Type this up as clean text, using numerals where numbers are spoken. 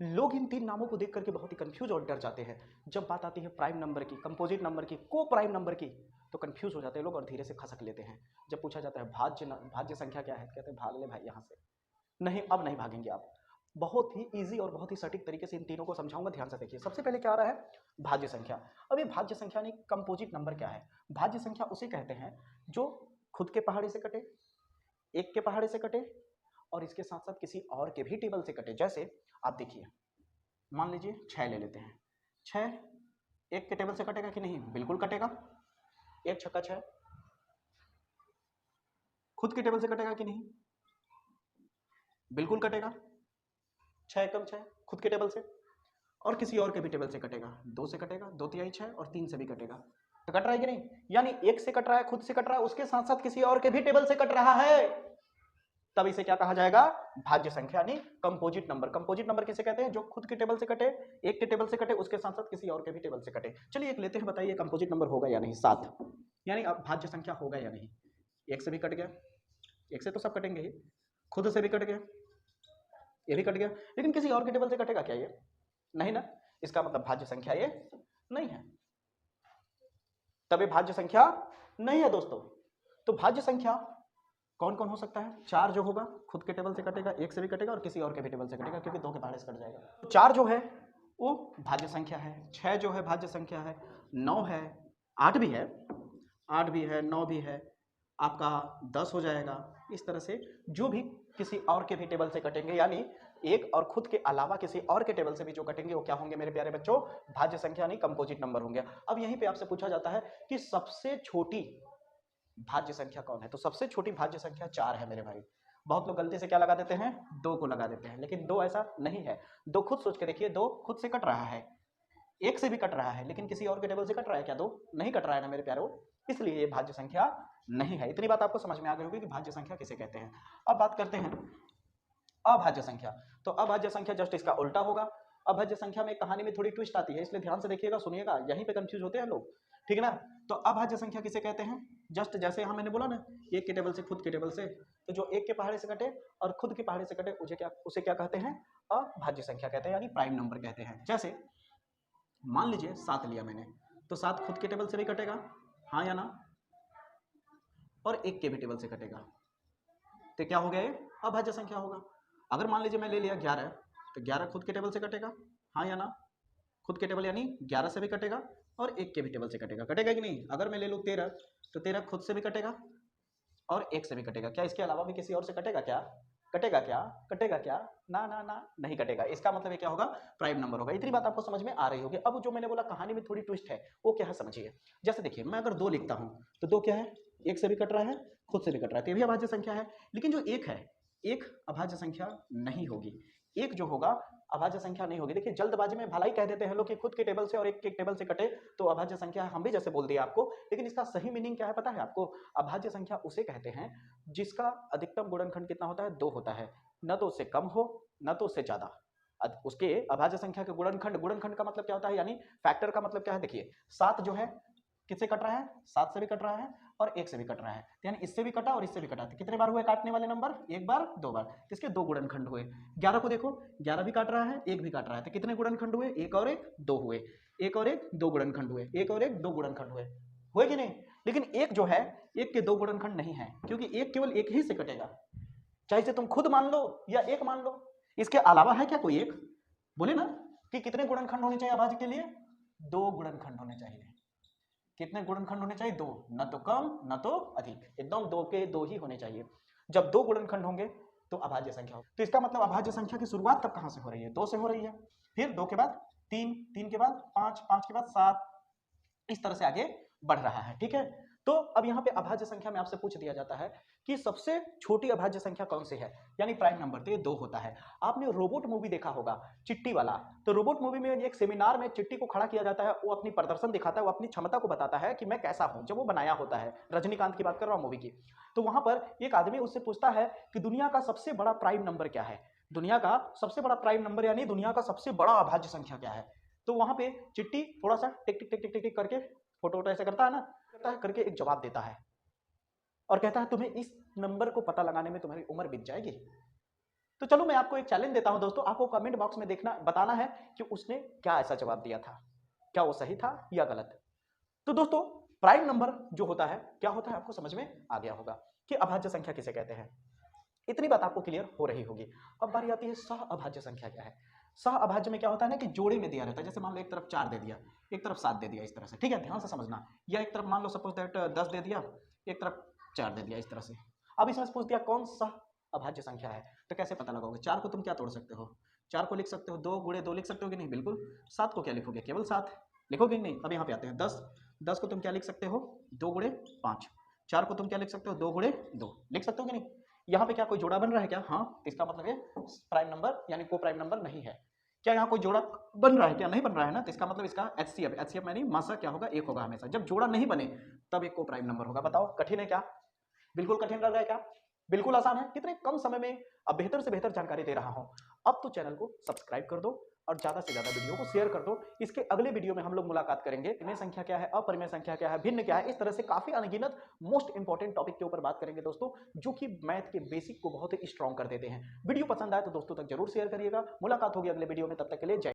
लोग इन तीन नामों को देख करके बहुत ही कंफ्यूज और डर जाते हैं। जब बात आती है प्राइम नंबर की, कंपोजिट नंबर की, को प्राइम नंबर की, तो कंफ्यूज हो जाते हैं लोग और धीरे से खसक लेते हैं। जब पूछा जाता है भाज्य संख्या क्या है, कहते हैं भाग ले भाई यहाँ से। नहीं, अब नहीं भागेंगे आप। बहुत ही इजी और बहुत ही सटीक तरीके से इन तीनों को समझाऊंगा, ध्यान से देखिए। सबसे पहले क्या आ रहा है, भाज्य संख्या। अब ये भाज्य संख्या नहीं, कंपोजिट नंबर क्या है? भाज्य संख्या उसे कहते हैं जो खुद के पहाड़े से कटे, एक के पहाड़े से कटे, और इसके साथ साथ किसी और के भी टेबल से कटे। जैसे आप देखिए, मान लीजिए 6 ले लेते हैं। 6 एक के टेबल से कटेगा कि नहीं? बिल्कुल कटेगा। एक छक्का 6 खुद के टेबल से कटेगा कि नहीं? बिल्कुल कटेगा। 6 एकम 6 खुद के टेबल से, और किसी और के भी टेबल से कटेगा। 2 से कटेगा, 2 तिहाई 6, और 3 से भी कटेगा। तो कट रहा है कि नहीं? यानी एक से कट रहा है, खुद से कट रहा है, उसके साथ साथ किसी और के भी टेबल से कट रहा है, तब इसे क्या कहा जाएगा? भाज्य संख्या, यानी कंपोजिट नंबर। कंपोजिट नंबर किसे कहते हैं? जो खुद के टेबल से कटे, एक के टेबल से कटे, उसके साथ साथ किसी और के भी टेबल से कटे। चलिए एक लेते हैं, बताइए कंपोजिट नंबर होगा या नहीं? 7, यानी अब भाज्य संख्या होगा या नहीं? एक से भी कट गया, एक से तो सब कटेंगे ही, खुद से भी कट गया, ये भी कट गया, लेकिन किसी और के टेबल से कटेगा क्या ये? नहीं ना। इसका मतलब भाज्य संख्या ये नहीं है, तब ये भाज्य संख्या नहीं है दोस्तों। तो भाज्य संख्या कौन कौन हो सकता है? 4 जो होगा खुद के टेबल से कटेगा, एक से भी कटेगा, और किसी और के भी टेबल से कटेगा, क्योंकि 2 के पहाड़े से कट जाएगा। तो 4 जो है वो भाज्य संख्या है, 6 जो है भाज्य संख्या है, 9 है, 8 भी है, 8 भी है, 9 भी है, आपका 10 हो जाएगा। इस तरह से जो भी किसी और के भी टेबल से कटेंगे, यानी एक और खुद के अलावा किसी और के टेबल से भी जो कटेंगे, वो क्या होंगे मेरे प्यारे बच्चों? भाज्य संख्या, नहीं कंपोजिट नंबर होंगे। अब यहीं पे आपसे पूछा जाता है कि सबसे छोटी भाज्य संख्या कौन है? तो सबसे छोटी भाज्य संख्या 4 है मेरे भाई। बहुत लोग गलती से क्या लगा देते हैं? 2 को लगा देते हैं, लेकिन 2 ऐसा नहीं है। 2 खुद सोच के देखिए, 2 खुद से कट रहा है, एक से भी कट रहा है, लेकिन किसी और के टेबल से कट रहा है क्या? 2 नहीं कट रहा है ना मेरे प्यारो, इसलिए ये भाज्य संख्या नहीं है। इतनी बात आपको समझ में आ गई होगी कि भाज्य संख्या किसे कहते हैं। अब बात करते हैं अभाज्य संख्या। तो अभाज्य संख्या जस्ट इसका उल्टा होगा। अभाज्य संख्या में कहानी में थोड़ी ट्विस्ट आती है, इसलिए ध्यान से देखिएगा, सुनिएगा, यहीं पे कंफ्यूज होते हैं लोग, ठीक है ना। तो अभाज्य संख्या किसे कहते हैं? जस्ट जैसे यहां मैंने बोला ना, एक के टेबल से, खुद के टेबल से, तो जो एक के पहाड़े से कटे और खुद के पहाड़े से कटे, उसे क्या कहते हैं? अभाज्य संख्या कहते हैं, यानी प्राइम नंबर कहते हैं। जैसे मान लीजिए 7 लिया मैंने, तो 7 खुद के टेबल से भी कटेगा, हाँ या ना, और एक के भी टेबल से कटेगा, तो क्या हो गया? ये अभाज्य संख्या होगा। अगर मान लीजिए मैं ले लिया 11, तो 11 खुद के टेबल से कटेगा, हाँ या ना, खुद के टेबल यानी 11 से भी कटेगा और एक के भी टेबल से कटेगा, कटेगा कि नहीं? अगर मैं ले लूँ 13, तो 13 खुद से भी कटेगा और एक से भी कटेगा। क्या इसके अलावा भी किसी और से कटेगा क्या? कटेगा क्या? कटेगा क्या? ना ना ना, नहीं कटेगा। इसका मतलब ये क्या होगा? प्राइम नंबर होगा। इतनी बात आपको समझ में आ रही होगी। अब जो मैंने बोला कहानी में थोड़ी ट्विस्ट है, वो क्या है समझिए। जैसे देखिए, मैं अगर 2 लिखता हूं, तो 2 क्या है? एक से भी कट रहा है, खुद से भी कट रहा है, तो ये भी अभाज्य संख्या है। लेकिन जो एक है, एक अभाज्य संख्या नहीं होगी। एक जो होगा अभाज्य संख्या नहीं होगी। देखिए, जल्दबाजी में भलाई कह देते हैं लोग कि खुद के टेबल से और एक के टेबल से कटे तो अभाज्य संख्या है, हम भी जैसे बोल दिया आपको, लेकिन इसका सही मीनिंग क्या है पता है आपको? अभाज्य संख्या उसे कहते हैं जिसका अधिकतम गुणनखंड कितना होता है? 2 होता है, न तो उससे कम हो न तो उससे ज्यादा। उसके अभाज्य संख्या के गुणनखंड, गुणनखंड का मतलब क्या होता है? यानी फैक्टर का मतलब क्या है? देखिए, 7 जो है किससे कट रहा है? 7 से भी कट रहा है और एक से भी कट रहा है, तो यानी इससे भी कटा और इससे भी कटा, तो कितने बार हुए काटने वाले नंबर? एक बार, दो बार, तो इसके 2 गुणनखंड हुए। 11 को देखो, 11 भी काट रहा है, एक भी काट रहा है, तो कितने गुणनखंड हुए? एक और एक, 2 हुए, एक और एक, 2 गुणनखंड हुए, एक और एक, 2 गुणनखंड हुए, हुए कि नहीं? लेकिन एक जो है, एक के 2 गुणनखंड नहीं है, क्योंकि एक केवल एक ही से कटेगा, चाहे इसे तुम खुद मान लो या एक मान लो। इसके अलावा है क्या कोई एक? बोले ना कि कितने गुणनखंड होने चाहिए अभाज्य के लिए? 2 गुणनखंड होने चाहिए। कितने गुणनखंड होने चाहिए? 2, न तो कम न तो अधिक, एकदम 2 के 2 ही होने चाहिए। जब 2 गुणनखंड होंगे तो अभाज्य संख्या हो। तो इसका मतलब अभाज्य संख्या की शुरुआत तब कहां से हो रही है? 2 से हो रही है, फिर 2 के बाद 3, 3 के बाद 5, 5 के बाद 7, इस तरह से आगे बढ़ रहा है, ठीक है। तो अब यहाँ पे अभाज्य संख्या में आपसे पूछ दिया जाता है कि सबसे छोटी अभाज्य संख्या कौन सी है, यानी प्राइम नंबर, तो ये 2 होता है। आपने रोबोट मूवी देखा होगा, चिट्टी वाला। तो रोबोट मूवी में एक सेमिनार में चिट्टी को खड़ा किया जाता है, वो अपनी प्रदर्शन दिखाता है, वो अपनी क्षमता को बताता है कि मैं कैसा हूं, जब वो बनाया होता है, रजनीकांत की बात कर रहा हूं मूवी की। तो वहां पर एक आदमी उससे पूछता है कि दुनिया का सबसे बड़ा प्राइम नंबर क्या है? दुनिया का सबसे बड़ा प्राइम नंबर यानी दुनिया का सबसे बड़ा अभाज्य संख्या क्या है? तो वहां पे चिट्टी थोड़ा सा टिक टिक टिक टिक टिक टिक करके, फोटो वोटो ऐसे करता है ना, करता है, करके एक जवाब देता है और कहता है तुम्हें इस नंबर को पता लगाने में तुम्हारी उम्र बीत जाएगी। तो चलो मैं आपको एक चैलेंज देता हूं दोस्तों, आपको कमेंट बॉक्स में देखना बताना है कि उसने क्या ऐसा जवाब दिया था, क्या वो सही था या गलत। तो दोस्तों प्राइम नंबर जो होता है क्या होता है आपको समझ में आ गया होगा कि अभाज्य संख्या किसे कहते हैं, इतनी बात आपको क्लियर हो रही होगी। अब बारी आती है सह अभाज्य संख्या क्या है। सह अभाज्य में क्या होता है ना कि जोड़े में दिया रहता है, जैसे मान लो एक तरफ 4 दे दिया, एक तरफ 7 दे दिया, इस तरह से, ठीक है, ध्यान से समझना। या एक तरफ मान लो सपोज दैट 10 दे दिया, एक तरफ 4 दे दिया, इस तरह से। अब इसमें से पूछ दिया कौन सा अभाज्य संख्या है, तो कैसे पता लगाओगे। 4 को तुम क्या तोड़ सकते हो, 4 को लिख सकते हो 2 गुणे 2 लिख सकते हो कि नहीं, बिल्कुल। 7 को क्या लिखोगे, केवल 7 लिखोगे कि नहीं। अब यहाँ पे आते हैं 10, 10 को तुम क्या लिख सकते हो, 2 गुणे 5। 4 को तुम क्या लिख सकते हो, 2 गुणे 2 लिख सकते हो कि नहीं। यहाँ पे क्या कोई जोड़ा बन रहा है क्या, हाँ, तो इसका मतलब ये प्राइम नंबर यानी को प्राइम नंबर नहीं है। क्या यहाँ कोई जोड़ा बन रहा है, क्या नहीं बन रहा है ना, तो इसका मतलब इसका एचसीएफ, एचसीएफ यानी मासा क्या होगा, एक होगा हमेशा। जब जोड़ा नहीं बने तब एक को प्राइम नंबर होगा। बताओ कठिन है क्या, बिल्कुल कठिन लग रहा है क्या, बिल्कुल आसान है। कितने कम समय में अब बेहतर से बेहतर जानकारी दे रहा हूं। अब तो चैनल को सब्सक्राइब कर दो और ज्यादा से ज्यादा वीडियो को शेयर कर दो। इसके अगले वीडियो में हम लोग मुलाकात करेंगे परिमेय संख्या क्या है, अपरिमेय संख्या क्या है, भिन्न क्या है, इस तरह से काफी अनगिनत मोस्ट इंपॉर्टेंट टॉपिक के ऊपर बात करेंगे दोस्तों, जो कि मैथ के बेसिक को बहुत ही स्ट्रॉन्ग कर देते हैं। वीडियो पसंद आए तो दोस्तों तक जरूर शेयर करिएगा। मुलाकात होगी अगले वीडियो में, तब तक के लिए जय।